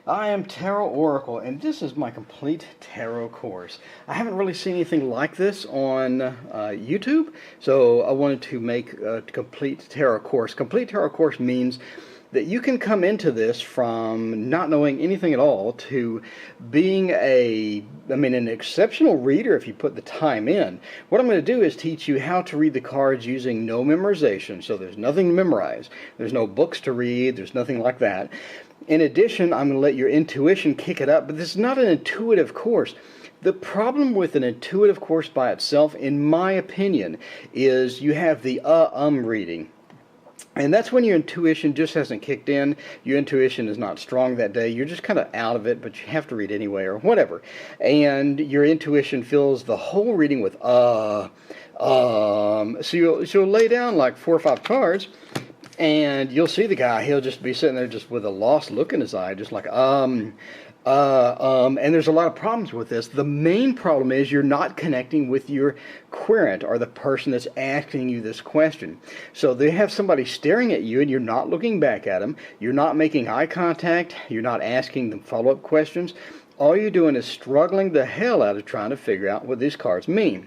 I am Taro Oracle, and this is my complete tarot course. I haven't really seen anything like this on YouTube, so I wanted to make a complete tarot course. Complete tarot course means that you can come into this from not knowing anything at all to being an exceptional reader if you put the time in. What I'm going to do is teach you how to read the cards using no memorization. So there's nothing to memorize. There's no books to read. There's nothing like that. In addition, I'm going to let your intuition kick it up, but this is not an intuitive course. The problem with an intuitive course by itself, in my opinion, is you have the reading. And that's when your intuition just hasn't kicked in. Your intuition is not strong that day. You're just kind of out of it, but you have to read anyway or whatever. And your intuition fills the whole reading with So you'll lay down like 4 or 5 cards, and you'll see the guy. He'll just be sitting there just with a lost look in his eye, just like, and there's a lot of problems with this. The main problem is you're not connecting with your querent, or the person that's asking you this question. So they have somebody staring at you and you're not looking back at them. You're not making eye contact. You're not asking them follow-up questions. All you're doing is struggling the hell out of trying to figure out what these cards mean.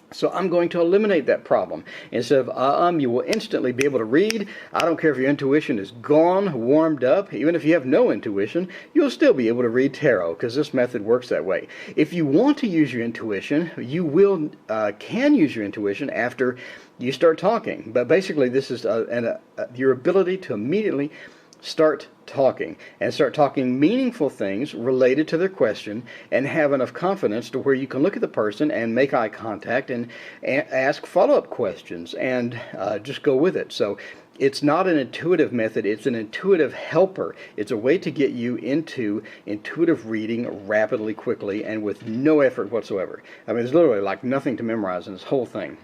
So I'm going to eliminate that problem. Instead of you will instantly be able to read. I don't care if your intuition is gone, warmed up. Even if you have no intuition, you'll still be able to read tarot, because this method works that way. If you want to use your intuition, you can use your intuition after you start talking. But basically, this is your ability to immediately start talking meaningful things related to their question, and have enough confidence to where you can look at the person and make eye contact and ask follow-up questions and just go with it. So it's not an intuitive method, it's an intuitive helper. It's a way to get you into intuitive reading rapidly, quickly, and with no effort whatsoever. I mean, there's literally like nothing to memorize in this whole thing.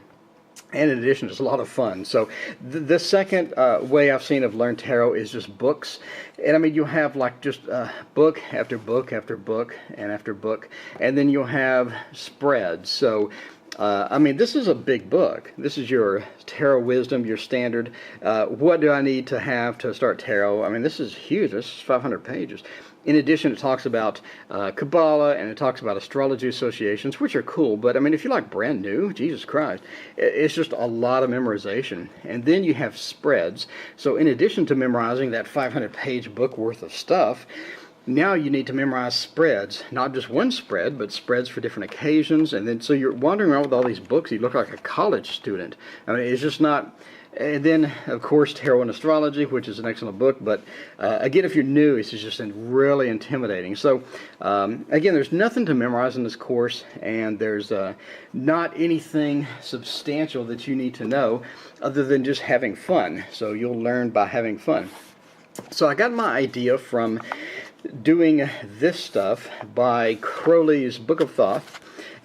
And in addition, it's a lot of fun. So the second way I've seen of learn tarot is just books. And I mean, you'll have like just book after book after book and after book. And then you'll have spreads. So I mean, this is a big book. This is your tarot wisdom, your standard. What do I need to have to start tarot? I mean, this is huge. This is 500 pages. In addition, it talks about Kabbalah, and it talks about astrology associations, which are cool. But I mean, if you're like brand new, Jesus Christ, it's just a lot of memorization. And then you have spreads. So in addition to memorizing that 500-page book worth of stuff, now you need to memorize spreads. Not just one spread, but spreads for different occasions. And then so you're wandering around with all these books. You look like a college student. I mean, it's just not... And then, of course, Tarot and Astrology, which is an excellent book. But again, if you're new, it's just really intimidating. So again, there's nothing to memorize in this course, and there's not anything substantial that you need to know other than just having fun. So you'll learn by having fun. So I got my idea from doing this stuff by Crowley's Book of Thought.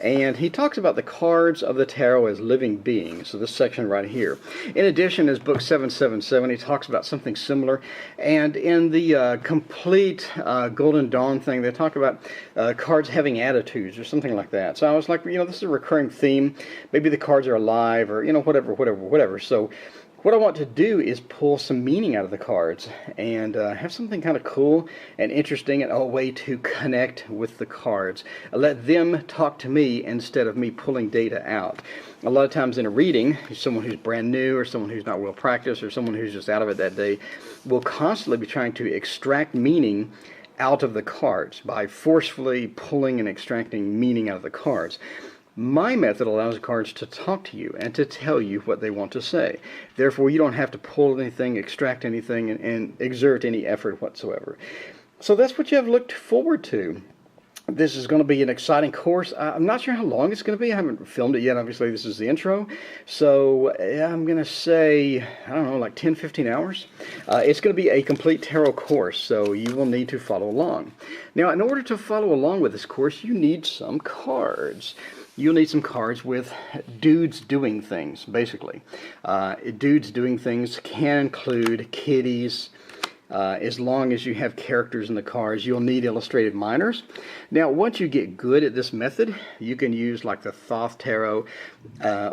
And he talks about the cards of the tarot as living beings, so this section right here. In addition, his book 777, he talks about something similar. And in the complete Golden Dawn thing, they talk about cards having attitudes or something like that. So I was like, this is a recurring theme. Maybe the cards are alive, or, whatever. So what I want to do is pull some meaning out of the cards and have something kind of cool and interesting, and a way to connect with the cards. Let them talk to me instead of me pulling data out. A lot of times in a reading, someone who's brand new, or someone who's not well practiced, or someone who's just out of it that day, will constantly be trying to extract meaning out of the cards by forcefully pulling and extracting meaning out of the cards. My method allows the cards to talk to you and to tell you what they want to say. Therefore, you don't have to pull anything, extract anything, and exert any effort whatsoever. So that's what you have looked forward to. This is going to be an exciting course. I'm not sure how long it's going to be. I haven't filmed it yet. Obviously, this is the intro. So I'm going to say, I don't know, like 10, 15 hours. It's going to be a complete tarot course, so you will need to follow along. Now, in order to follow along with this course, you need some cards. You'll need some cards with dudes doing things, basically. Dudes doing things can include kitties, as long as you have characters in the cards. You'll need illustrated minors. Now, once you get good at this method, you can use like the Thoth Tarot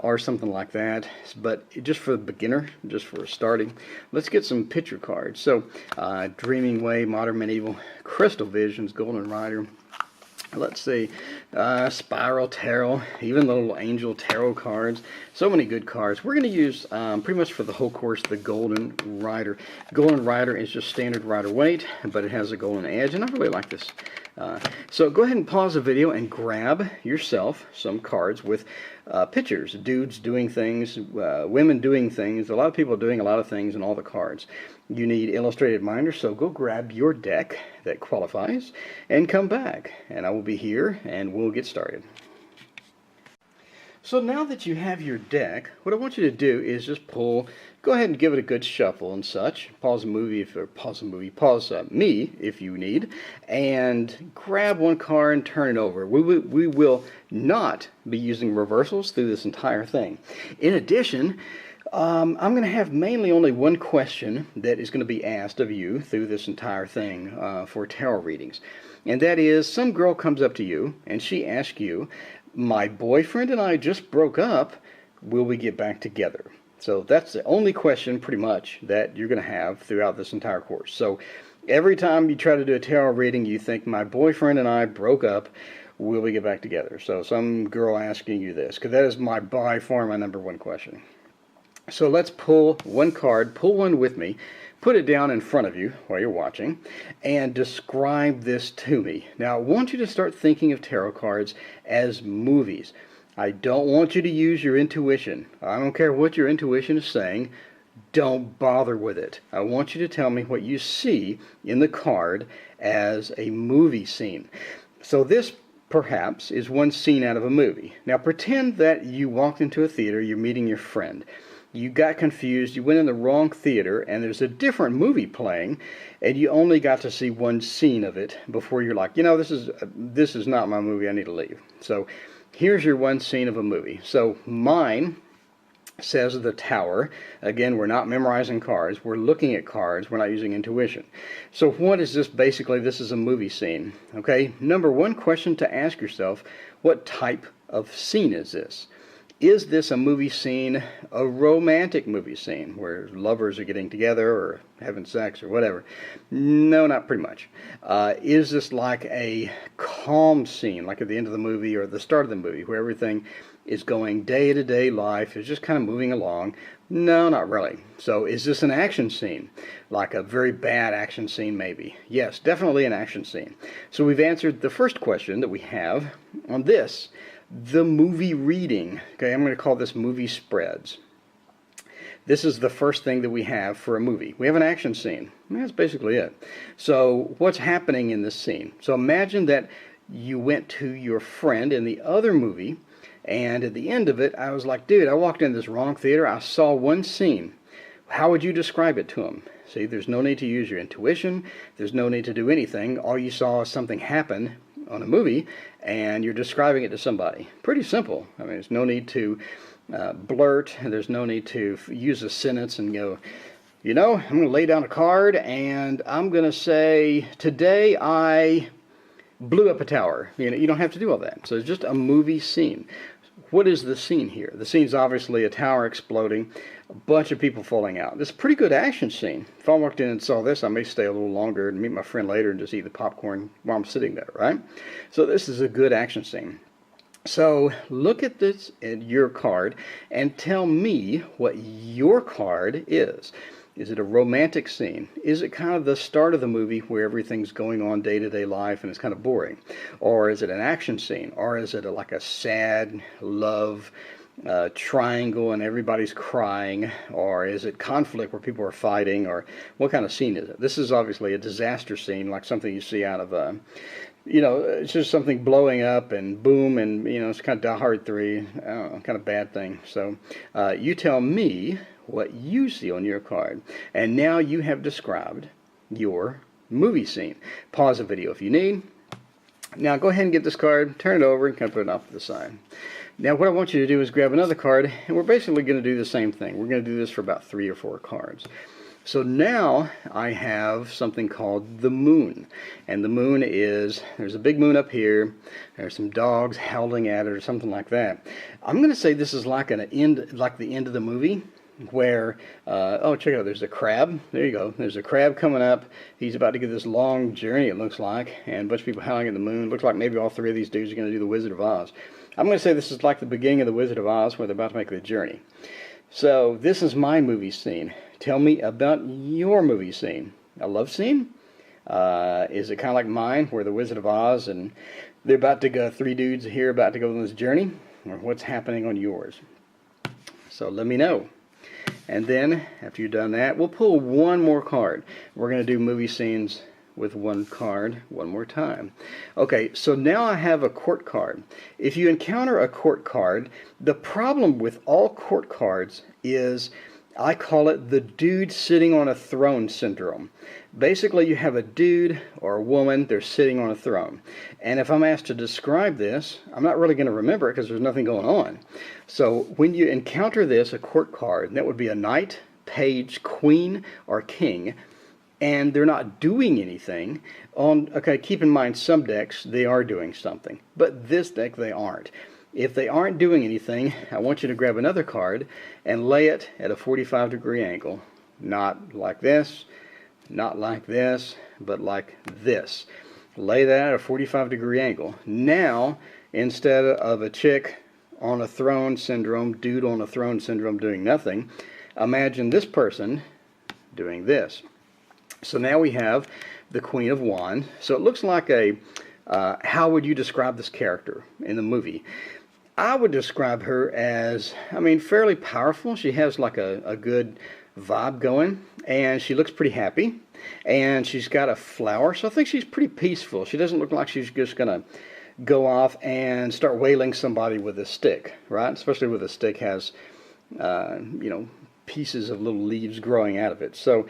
or something like that. But just for the beginner, just for starting, let's get some picture cards. So, Dreaming Way, Modern Medieval, Crystal Visions, Golden Rider. Let's see, Spiral Tarot, even the little Angel Tarot cards. So many good cards. We're going to use, pretty much for the whole course, the Golden Rider. Golden Rider is just standard Rider weight, but it has a golden edge, and I really like this. So go ahead and pause the video and grab yourself some cards with pictures, dudes doing things, women doing things, a lot of people doing a lot of things in all the cards. You need illustrated minors, so go grab your deck that qualifies and come back, and I will be here and we'll get started. So now that you have your deck, what I want you to do is just pull, go ahead and give it a good shuffle and such. Pause the movie, pause me if you need, and grab one card and turn it over. We will not be using reversals through this entire thing. In addition, I'm going to have mainly only one question that is going to be asked of you through this entire thing for tarot readings. And that is, some girl comes up to you and she asks you, my boyfriend and I just broke up, will we get back together? So that's the only question pretty much that you're going to have throughout this entire course. So every time you try to do a tarot reading, you think, my boyfriend and I broke up, will we get back together? So some girl asking you this, because that is by far my number one question. So let's pull one card, pull one with me, put it down in front of you while you're watching, and describe this to me. Now I want you to start thinking of tarot cards as movies. I don't want you to use your intuition. I don't care what your intuition is saying. Don't bother with it. I want you to tell me what you see in the card as a movie scene. So this perhaps is one scene out of a movie. Now pretend that you walked into a theater, you're meeting your friend. You got confused, you went in the wrong theater, and there's a different movie playing, and you only got to see one scene of it before you're like, you know, this is not my movie, I need to leave. So here's your one scene of a movie. So mine says The Tower. Again, we're not memorizing cards, we're looking at cards, we're not using intuition. So what is this? Basically, this is a movie scene. Okay, number one question to ask yourself, what type of scene is this? Is this a movie scene, a romantic movie scene, where lovers are getting together or having sex or whatever? No, not pretty much. Is this like a calm scene, like at the end of the movie or the start of the movie, where everything is going day-to-day life, is just kind of moving along? No, not really. So is this an action scene, like a very bad action scene maybe? Yes, definitely an action scene. So we've answered the first question that we have on this. The movie reading. Okay, I'm going to call this movie spreads. This is the first thing that we have for a movie. We have an action scene. That's basically it. So what's happening in this scene? So imagine that you went to your friend in the other movie, and at the end of it, I was like, dude, I walked in this wrong theater. I saw one scene. How would you describe it to him? See, there's no need to use your intuition. There's no need to do anything. All you saw is something happen on a movie, and you're describing it to somebody. Pretty simple. I mean, there's no need to blurt. There's no need to use a sentence and go, you know, I'm going to lay down a card, and I'm going to say, today I blew up a tower. You know, you don't have to do all that. So it's just a movie scene. What is the scene here? The scene's obviously a tower exploding, a bunch of people falling out. This is a pretty good action scene. If I walked in and saw this, I may stay a little longer and meet my friend later and just eat the popcorn while I'm sitting there, right? So this is a good action scene. So look at this, at your card, and tell me what your card is. Is it a romantic scene? Is it kind of the start of the movie where everything's going on day-to-day life and it's kind of boring? Or is it an action scene? Or is it like a sad love triangle and everybody's crying? Or is it conflict where people are fighting? Or what kind of scene is it? This is obviously a disaster scene, like something you see out of you know, it's just something blowing up and boom, and you know, it's kind of Die Hard 3, I don't know, kind of bad thing. So you tell me what you see on your card, and now you have described your movie scene. Pause the video if you need. Now go ahead and get this card, turn it over, and kind of put it off to the side. Now what I want you to do is grab another card, and we're basically going to do the same thing. We're going to do this for about 3 or 4 cards. So now I have something called the moon. And the moon is, there's a big moon up here, there's some dogs howling at it or something like that. I'm going to say this is like the end of the movie, where, oh, check it out, there's a crab. There you go. There's a crab coming up. He's about to get this long journey, it looks like, and a bunch of people howling at the moon. Looks like maybe all three of these dudes are going to do the Wizard of Oz. I'm going to say this is like the beginning of the Wizard of Oz, where they're about to make the journey. So this is my movie scene. Tell me about your movie scene. A love scene? Is it kind of like mine, where the Wizard of Oz and they're about to go, three dudes here about to go on this journey? Or what's happening on yours? So let me know. And then, after you've done that, we'll pull one more card. We're going to do movie scenes with one card one more time. Okay, so now I have a court card. If you encounter a court card, the problem with all court cards is, I call it the dude sitting on a throne syndrome. Basically, you have a dude or a woman, they're sitting on a throne. And if I'm asked to describe this, I'm not really going to remember it because there's nothing going on. So when you encounter this, a court card, that would be a knight, page, queen, or king, and they're not doing anything. Okay, keep in mind, some decks, they are doing something. But this deck, they aren't. If they aren't doing anything, I want you to grab another card and lay it at a 45-degree angle. Not like this, not like this, but like this. Lay that at a 45-degree angle. Now, instead of a chick on a throne syndrome, dude on a throne syndrome doing nothing, imagine this person doing this. So now we have the Queen of Wands. So it looks like a, how would you describe this character in the movie? I would describe her as, I mean, fairly powerful. She has like a good vibe going, and she looks pretty happy, and she's got a flower, so I think she's pretty peaceful. She doesn't look like she's just going to go off and start wailing somebody with a stick, right? Especially with a stick has, you know, pieces of little leaves growing out of it. So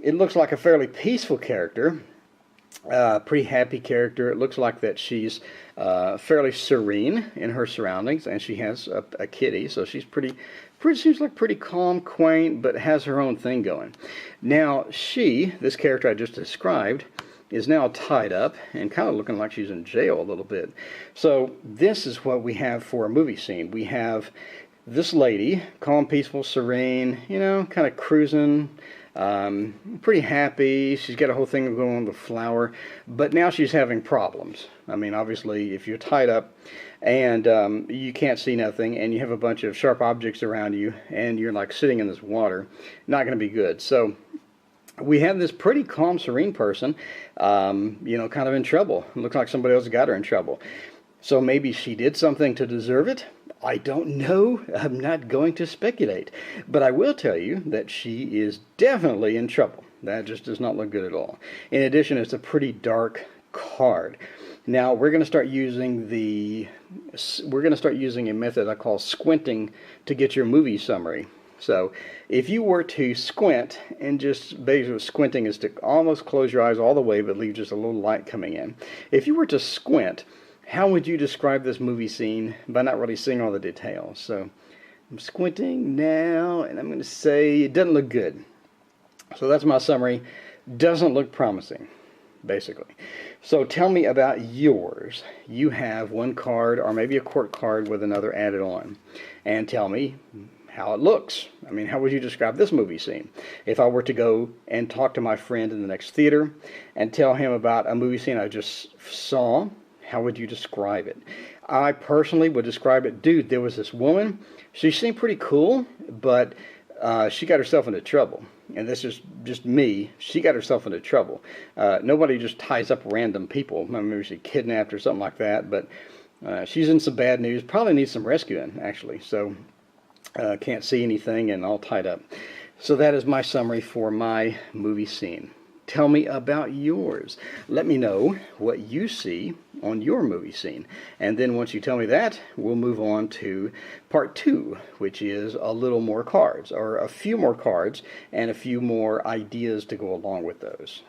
it looks like a fairly peaceful character, pretty happy character. It looks like that she's fairly serene in her surroundings, and she has a kitty, so she's seems like pretty calm, quaint, but has her own thing going. Now this character I just described, is now tied up and kind of looking like she's in jail a little bit. So this is what we have for a movie scene. We have this lady, calm, peaceful, serene, you know, kind of cruising, pretty happy. She's got a whole thing going on with the flower, but now she's having problems. I mean, obviously, if you're tied up and you can't see nothing, and you have a bunch of sharp objects around you, and you're like sitting in this water, not going to be good. So we have this pretty calm, serene person, you know, kind of in trouble. It looks like somebody else got her in trouble. So maybe she did something to deserve it. I don't know. I'm not going to speculate. But I will tell you that she is definitely in trouble. That just does not look good at all. In addition, it's a pretty dark card. Now, we're going to start using a method I call squinting to get your movie summary. So if you were to squint, and just basically squinting is to almost close your eyes all the way but leave just a little light coming in. If you were to squint, how would you describe this movie scene by not really seeing all the details? So I'm squinting now, and I'm going to say it doesn't look good. So that's my summary. Doesn't look promising, basically. So tell me about yours. You have one card, or maybe a court card with another added on. And tell me how it looks. I mean, how would you describe this movie scene? If I were to go and talk to my friend in the next theater and tell him about a movie scene I just saw, how would you describe it? I personally would describe it, dude, there was this woman, she seemed pretty cool, but she got herself into trouble. And this is just me. She got herself into trouble. Nobody just ties up random people. Maybe she kidnapped or something like that, but she's in some bad news. Probably needs some rescuing, actually. So can't see anything and all tied up. So that is my summary for my movie scene. Tell me about yours. Let me know what you see on your movie scene. And then once you tell me that, we'll move on to part 2, which is a little more cards, or a few more cards, and a few more ideas to go along with those.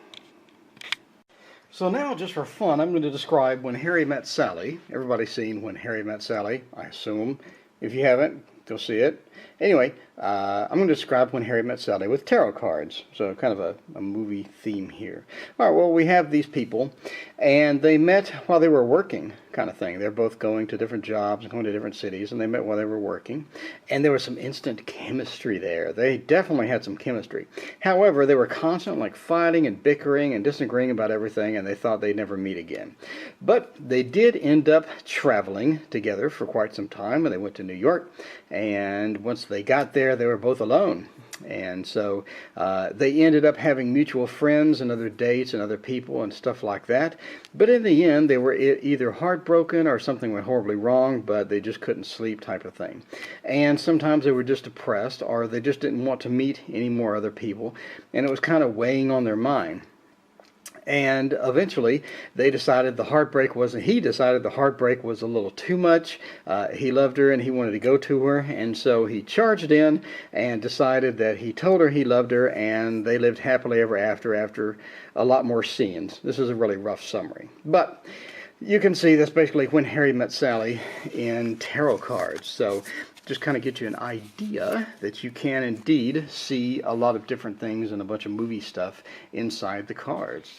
So now, just for fun, I'm going to describe When Harry Met Sally. Everybody's seen When Harry Met Sally, I assume. If you haven't, Go see it. Anyway, I'm going to describe When Harry Met Sally with tarot cards. So kind of a movie theme here. All right, well, we have these people, and they met while they were working, kind of thing. They're both going to different jobs, going to different cities, and they met while they were working. And there was some instant chemistry there. They definitely had some chemistry. However, they were constantly like fighting and bickering and disagreeing about everything, and they thought they'd never meet again. But they did end up traveling together for quite some time, and they went to New York. And once they got there, they were both alone. And so they ended up having mutual friends and other dates and other people and stuff like that. But in the end, they were either heartbroken or something went horribly wrong, but they just couldn't sleep type of thing. And sometimes they were just depressed, or they just didn't want to meet any more other people. And it was kind of weighing on their mind. And eventually, he decided the heartbreak was a little too much. He loved her and he wanted to go to her. And so he charged in and decided that he told her he loved her, and they lived happily ever after a lot more scenes. This is a really rough summary. But you can see that's basically When Harry Met Sally in tarot cards. So just kind of get you an idea that you can indeed see a lot of different things and a bunch of movie stuff inside the cards.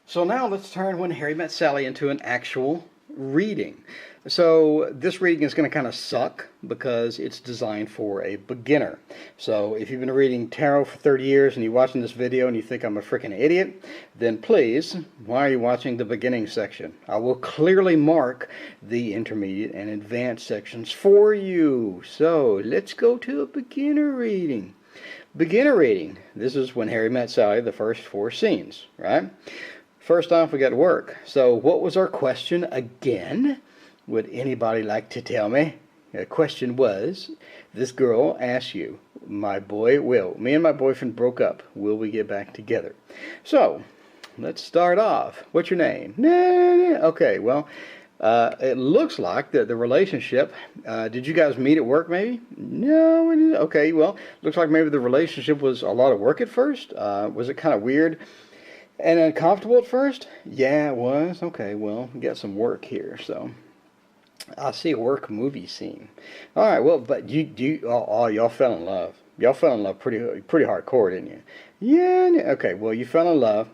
So now let's turn When Harry Met Sally into an actual reading. So this reading is going to kind of suck because it's designed for a beginner. So if you've been reading tarot for 30 years and you're watching this video and you think I'm a freaking idiot, then please, why are you watching the beginning section? I will clearly mark the intermediate and advanced sections for you. So let's go to a beginner reading. Beginner reading. This is When Harry Met Sally, the first 4 scenes, right? First off, we got work. So what was our question again? Would anybody like to tell me? The question was, this girl asked you, me and my boyfriend broke up. Will we get back together? So, let's start off. What's your name? Okay, well, it looks like the relationship, did you guys meet at work maybe? No, we didn't. Okay, well, looks like maybe the relationship was a lot of work at first. Was it kind of weird and uncomfortable at first? Yeah, it was. Okay, well, we got some work here, so I see a work movie scene. All right, well, but y'all fell in love. Y'all fell in love pretty hardcore, didn't you? Yeah. Okay, well, you fell in love,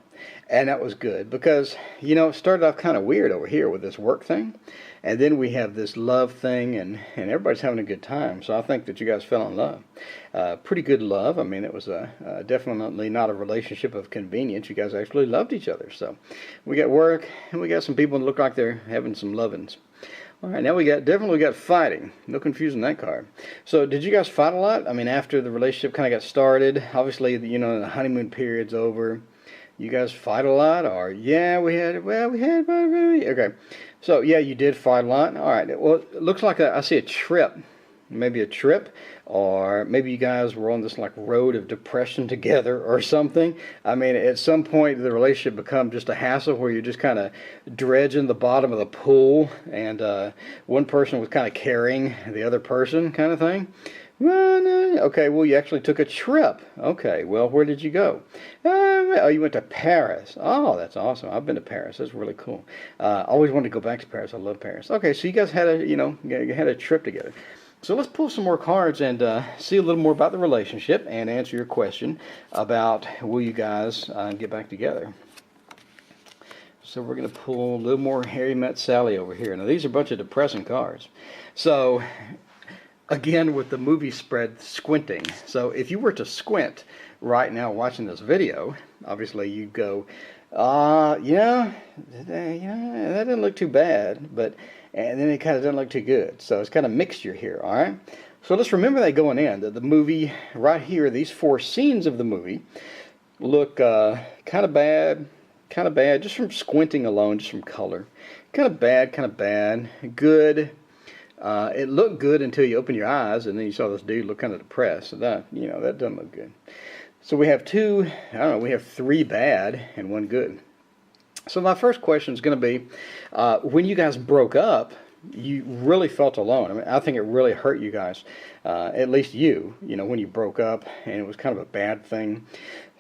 and that was good because, you know, it started off kind of weird over here with this work thing, and then we have this love thing, and everybody's having a good time. So I think that you guys fell in love. Pretty good love. I mean, it was definitely not a relationship of convenience. You guys actually loved each other. So we got work, and we got some people that look like they're having some lovins. All right, now we got fighting. No confusing that card. So did you guys fight a lot? I mean, after the relationship kind of got started, obviously, you know, the honeymoon period's over. You guys fight a lot? Or, yeah, we had, okay. So, yeah, you did fight a lot. All right, well, it looks like I see a trip. Maybe a trip, or maybe you guys were on this like road of depression together or something. I mean, at some point the relationship become just a hassle where you're just kind of dredging the bottom of the pool, and one person was kind of carrying the other person, kind of thing. Well, no, okay, well, you actually took a trip. Okay, well, where did you go? Oh, you went to Paris. Oh, that's awesome. I've been to Paris. That's really cool. I always wanted to go back to Paris. I love Paris. Okay, so you guys had a trip together. So let's pull some more cards and see a little more about the relationship and answer your question about will you guys get back together. So we're going to pull a little more Harry Met Sally over here. Now these are a bunch of depressing cards. So again with the movie spread squinting. So if you were to squint right now watching this video, obviously you'd go, yeah, that didn't look too bad, but and then it kind of doesn't look too good. So it's kind of mixture here, all right? So let's remember that going in, that the movie right here, these 4 scenes of the movie look kind of bad, just from squinting alone, just from color. Kind of bad, good. It looked good until you open your eyes, and then you saw this dude look kind of depressed. So that, that doesn't look good. So we have 3 bad and 1 good. So my first question is going to be, when you guys broke up, you really felt alone. I mean, I think it really hurt you guys, at least when you broke up, and it was kind of a bad thing.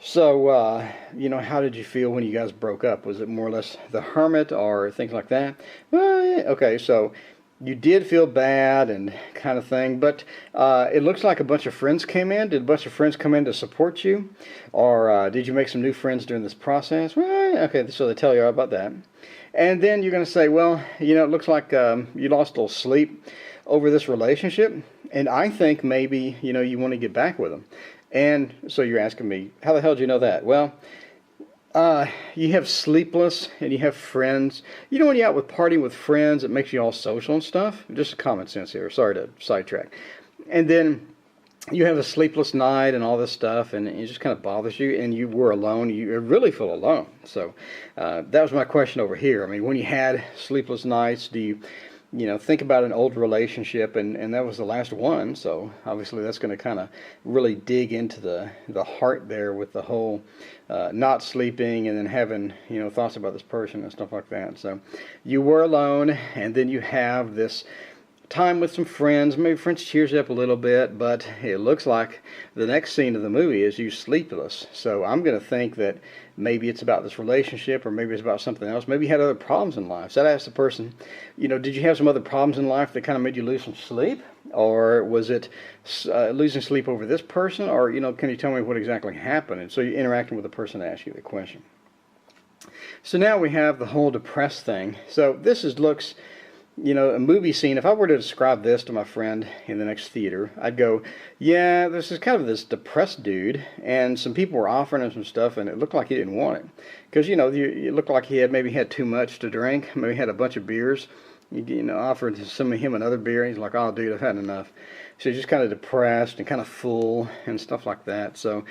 So, how did you feel when you guys broke up? Was it more or less the hermit or things like that? Well, yeah, okay, so you did feel bad and kind of thing, but it looks like a bunch of friends came in. Did a bunch of friends come in to support you? Or did you make some new friends during this process? Well, okay, so they tell you all about that. And then you're going to say, well, you know, it looks like you lost a little sleep over this relationship, and I think maybe, you know, you want to get back with them. And so you're asking me, how the hell do you know that? Well, you have sleepless and you have friends. You know when you're out with partying with friends, it makes you all social and stuff? Just common sense here. Sorry to sidetrack. And then you have a sleepless night and all this stuff, and it just kind of bothers you, and you were alone. You really feel alone. So that was my question over here. I mean, when you had sleepless nights, do you know, think about an old relationship, and that was the last one, so obviously that's going to kind of really dig into the heart there with the whole not sleeping and then having, you know, thoughts about this person and stuff like that. So you were alone, and then you have this time with some friends. Maybe friends cheers you up a little bit, but it looks like the next scene of the movie is you sleepless. So I'm going to think that maybe it's about this relationship, or maybe it's about something else. Maybe you had other problems in life. So I'd ask the person, you know, did you have some other problems in life that kind of made you lose some sleep? Or was it losing sleep over this person? Or, you know, can you tell me what exactly happened? And so you're interacting with the person to ask you the question. So now we have the whole depressed thing. So this looks, you know, a movie scene. If I were to describe this to my friend in the next theater, I'd go, yeah, this is kind of this depressed dude, and some people were offering him some stuff, and it looked like he didn't want it. Because, you know, it looked like he had maybe had too much to drink, maybe had a bunch of beers. You know, offered him another beer, and he's like, oh, dude, I've had enough. So he's just kind of depressed and kind of full and stuff like that. So,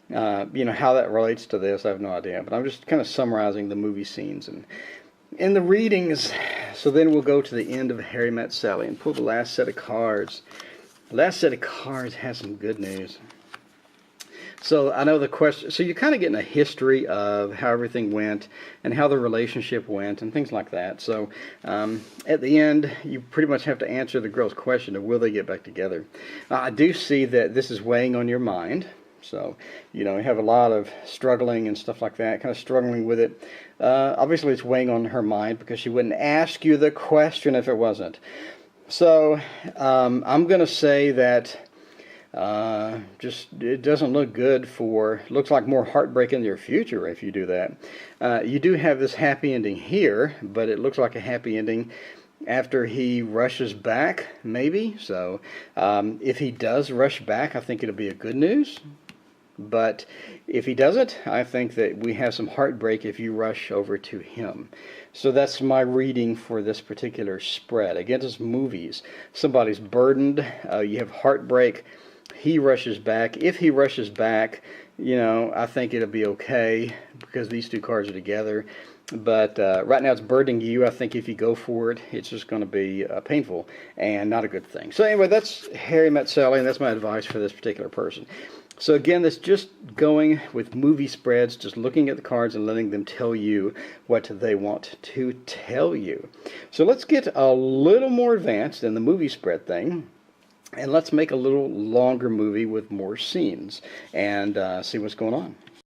you know, how that relates to this, I have no idea. But I'm just kind of summarizing the movie scenes and the readings. So then we'll go to the end of Harry Met Sally and pull the last set of cards. The last set of cards has some good news. So I know the question, so you're kind of getting a history of how everything went and how the relationship went and things like that. So at the end, you pretty much have to answer the girl's question of will they get back together. I do see that this is weighing on your mind. So, you know, you have a lot of struggling and stuff like that, kind of struggling with it. Obviously, it's weighing on her mind because she wouldn't ask you the question if it wasn't. So, I'm going to say that just it doesn't look good looks like more heartbreak in your future if you do that. You do have this happy ending here, but it looks like a happy ending after he rushes back, maybe. So, if he does rush back, I think it'll be a good news. But if he doesn't, I think that we have some heartbreak if you rush over to him. So that's my reading for this particular spread. Again, it's movies. Somebody's burdened. You have heartbreak. He rushes back. If he rushes back, you know, I think it'll be okay because these two cards are together. But right now it's burdening you. I think if you go for it, it's just going to be painful and not a good thing. So anyway, that's Harry Met Sally, and that's my advice for this particular person. So again, that's just going with movie spreads, just looking at the cards and letting them tell you what they want to tell you. So let's get a little more advanced than the movie spread thing, and let's make a little longer movie with more scenes and see what's going on.